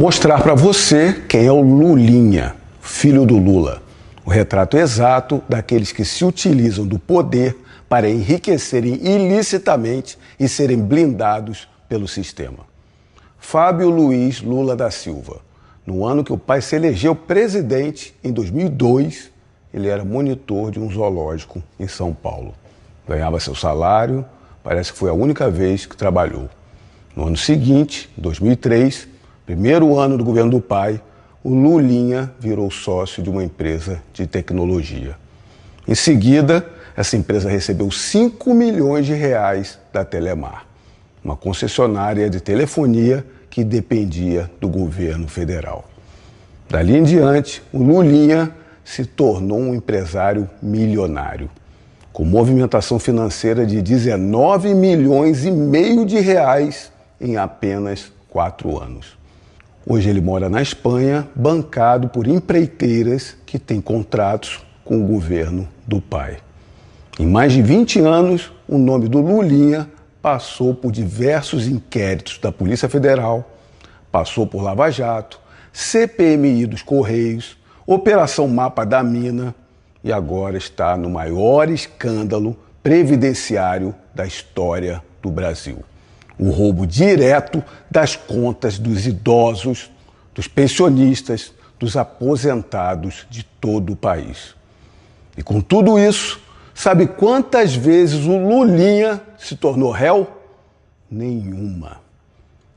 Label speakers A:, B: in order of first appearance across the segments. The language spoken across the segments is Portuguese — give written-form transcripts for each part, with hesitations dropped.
A: mostrar para você quem é o Lulinha, filho do Lula. O retrato exato daqueles que se utilizam do poder para enriquecerem ilicitamente e serem blindados pelo sistema. Fábio Luiz Lula da Silva. No ano que o pai se elegeu presidente, em 2002, ele era monitor de um zoológico em São Paulo. Ganhava seu salário, parece que foi a única vez que trabalhou. No ano seguinte, 2003, primeiro ano do governo do pai, o Lulinha virou sócio de uma empresa de tecnologia. Em seguida, essa empresa recebeu 5 milhões de reais da Telemar, uma concessionária de telefonia que dependia do governo federal. Dali em diante, o Lulinha se tornou um empresário milionário, com movimentação financeira de 19 milhões e meio de reais em apenas 4 anos. Hoje ele mora na Espanha, bancado por empreiteiras que têm contratos com o governo do pai. Em mais de 20 anos, o nome do Lulinha passou por diversos inquéritos da Polícia Federal, passou por Lava Jato, CPMI dos Correios, Operação Mapa da Mina e agora está no maior escândalo previdenciário da história do Brasil. O roubo direto das contas dos idosos, dos pensionistas, dos aposentados de todo o país. E com tudo isso, sabe quantas vezes o Lulinha se tornou réu? Nenhuma.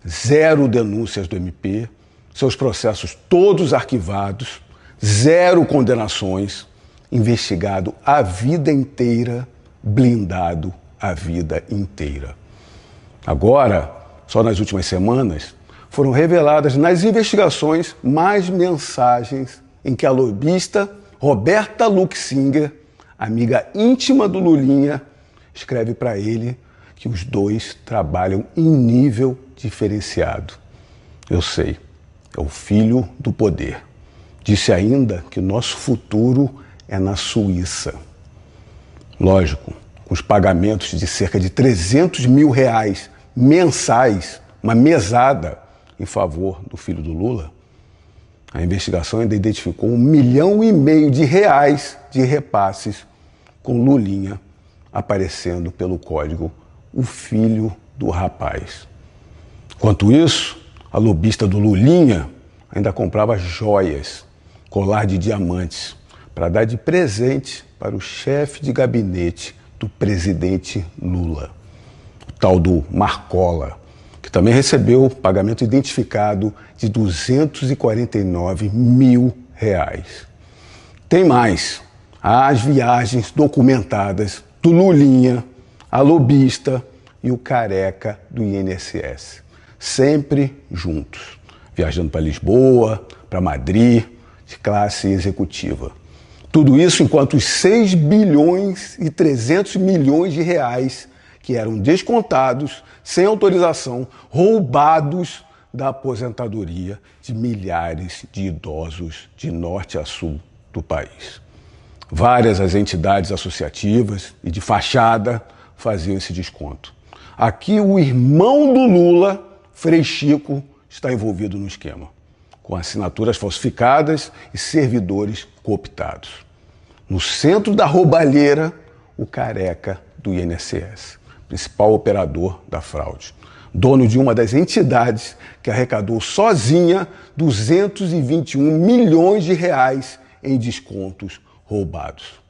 A: 0 denúncias do MP, seus processos todos arquivados, 0 condenações, investigado a vida inteira, blindado a vida inteira. Agora, só nas últimas semanas, foram reveladas nas investigações mais mensagens em que a lobista Roberta Luxinger, amiga íntima do Lulinha, escreve para ele que os dois trabalham em nível diferenciado. Eu sei, é o filho do poder. Disse ainda que nosso futuro é na Suíça. Lógico, com os pagamentos de cerca de 300 mil reais mensais, uma mesada em favor do filho do Lula, a investigação ainda identificou 1,5 milhão de reais de repasses com Lulinha aparecendo pelo código o filho do rapaz. Enquanto isso, a lobista do Lulinha ainda comprava joias, colar de diamantes, para dar de presente para o chefe de gabinete do presidente Lula, o tal do Marcola, que também recebeu pagamento identificado de 249 mil reais. Tem mais, as viagens documentadas do Lulinha, a lobista e o careca do INSS, sempre juntos, viajando para Lisboa, para Madrid, de classe executiva. Tudo isso enquanto os 6 bilhões e 300 milhões de reais que eram descontados, sem autorização, roubados da aposentadoria de milhares de idosos de norte a sul do país. Várias as entidades associativas e de fachada faziam esse desconto. Aqui o irmão do Lula, Frei Chico, está envolvido no esquema, com assinaturas falsificadas e servidores cooptados. No centro da roubalheira, o careca do INSS, principal operador da fraude, dono de uma das entidades que arrecadou sozinha 221 milhões de reais em descontos roubados.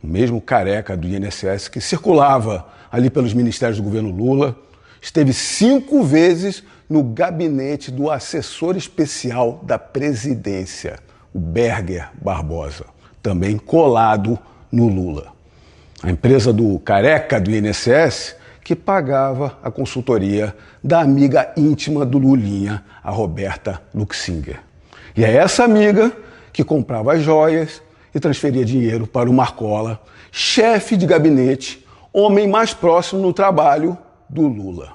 A: O mesmo careca do INSS que circulava ali pelos ministérios do governo Lula, esteve 5 vezes no gabinete do assessor especial da presidência, o Berger Barbosa, também colado no Lula. A empresa do careca do INSS que pagava a consultoria da amiga íntima do Lulinha, a Roberta Luxinger. E é essa amiga que comprava as joias e transferia dinheiro para o Marcola, chefe de gabinete, homem mais próximo no trabalho do Lula.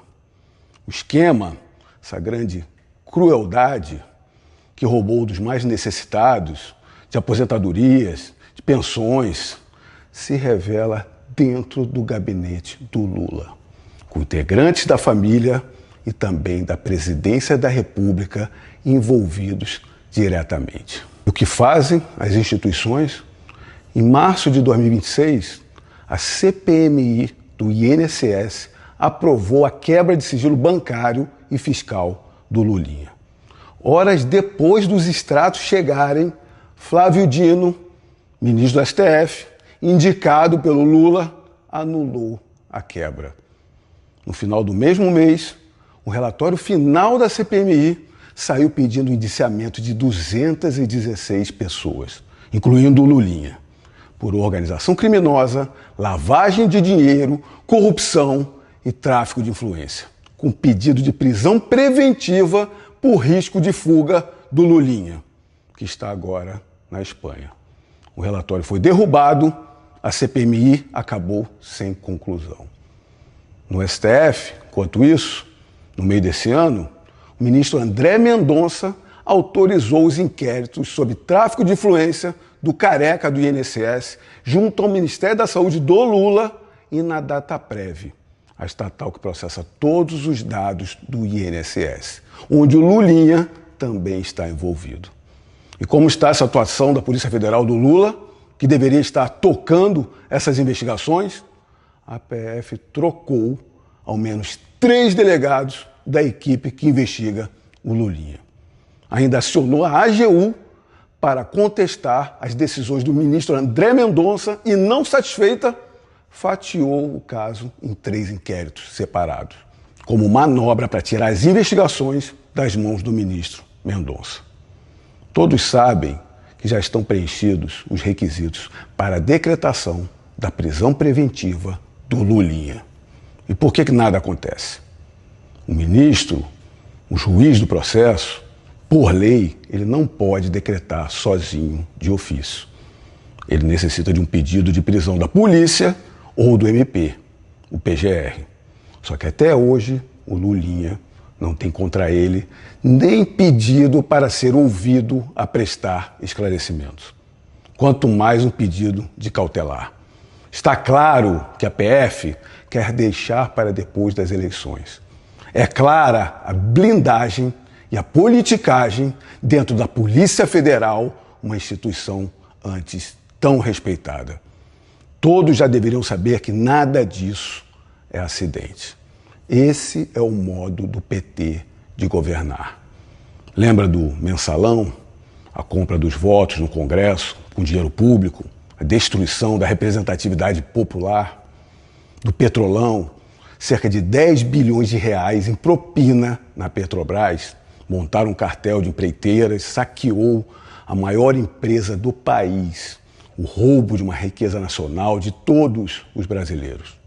A: O esquema, essa grande crueldade que roubou dos mais necessitados, de aposentadorias, de pensões, se revela dentro do gabinete do Lula, com integrantes da família e também da Presidência da República envolvidos diretamente. O que fazem as instituições? Em março de 2026, a CPMI do INSS aprovou a quebra de sigilo bancário e fiscal do Lulinha. Horas depois dos extratos chegarem, Flávio Dino, ministro do STF, indicado pelo Lula, anulou a quebra. No final do mesmo mês, o relatório final da CPMI saiu pedindo o indiciamento de 216 pessoas, incluindo o Lulinha, por organização criminosa, lavagem de dinheiro, corrupção e tráfico de influência, com pedido de prisão preventiva por risco de fuga do Lulinha, que está agora na Espanha. O relatório foi derrubado, a CPMI acabou sem conclusão. No STF, enquanto isso, no meio desse ano, o ministro André Mendonça autorizou os inquéritos sobre tráfico de influência do careca do INSS junto ao Ministério da Saúde do Lula e na Dataprev, a estatal que processa todos os dados do INSS, onde o Lulinha também está envolvido. E como está essa atuação da Polícia Federal do Lula, que deveria estar tocando essas investigações? A PF trocou ao menos 3 delegados da equipe que investiga o Lulinha. Ainda acionou a AGU para contestar as decisões do ministro André Mendonça e, não satisfeita, fatiou o caso em 3 inquéritos separados, como manobra para tirar as investigações das mãos do ministro Mendonça. Todos sabem que já estão preenchidos os requisitos para a decretação da prisão preventiva do Lulinha. E por que nada acontece? O ministro, o juiz do processo, por lei, ele não pode decretar sozinho de ofício. Ele necessita de um pedido de prisão da polícia ou do MP, o PGR. Só que até hoje o Lulinha não tem contra ele nem pedido para ser ouvido a prestar esclarecimentos. Quanto mais um pedido de cautelar. Está claro que a PF quer deixar para depois das eleições. É clara a blindagem e a politicagem dentro da Polícia Federal, uma instituição antes tão respeitada. Todos já deveriam saber que nada disso é acidente. Esse é o modo do PT de governar. Lembra do mensalão? A compra dos votos no Congresso com dinheiro público? A destruição da representatividade popular? Do Petrolão? Cerca de 10 bilhões de reais em propina na Petrobras? Montaram um cartel de empreiteiras, saqueou a maior empresa do país. O roubo de uma riqueza nacional de todos os brasileiros.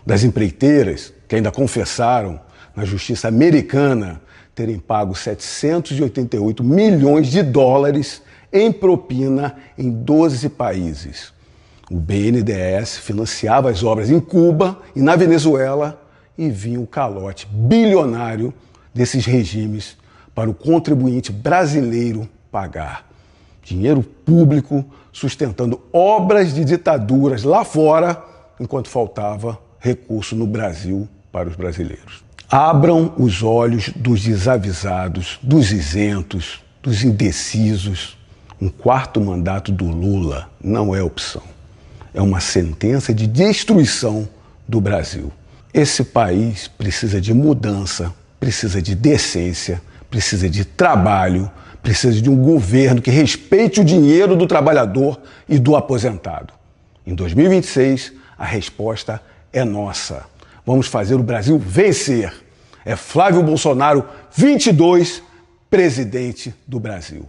A: Das empreiteiras, que ainda confessaram na justiça americana terem pago 788 milhões de dólares em propina em 12 países. O BNDES financiava as obras em Cuba e na Venezuela e vinha o calote bilionário desses regimes para o contribuinte brasileiro pagar. Dinheiro público sustentando obras de ditaduras lá fora, enquanto faltava recurso no Brasil para os brasileiros. Abram os olhos dos desavisados, dos isentos, dos indecisos. Um 4º mandato do Lula não é opção. É uma sentença de destruição do Brasil. Esse país precisa de mudança, precisa de decência, precisa de trabalho, precisa de um governo que respeite o dinheiro do trabalhador e do aposentado. Em 2026, a resposta é nossa. Vamos fazer o Brasil vencer. É Flávio Bolsonaro, 22, presidente do Brasil.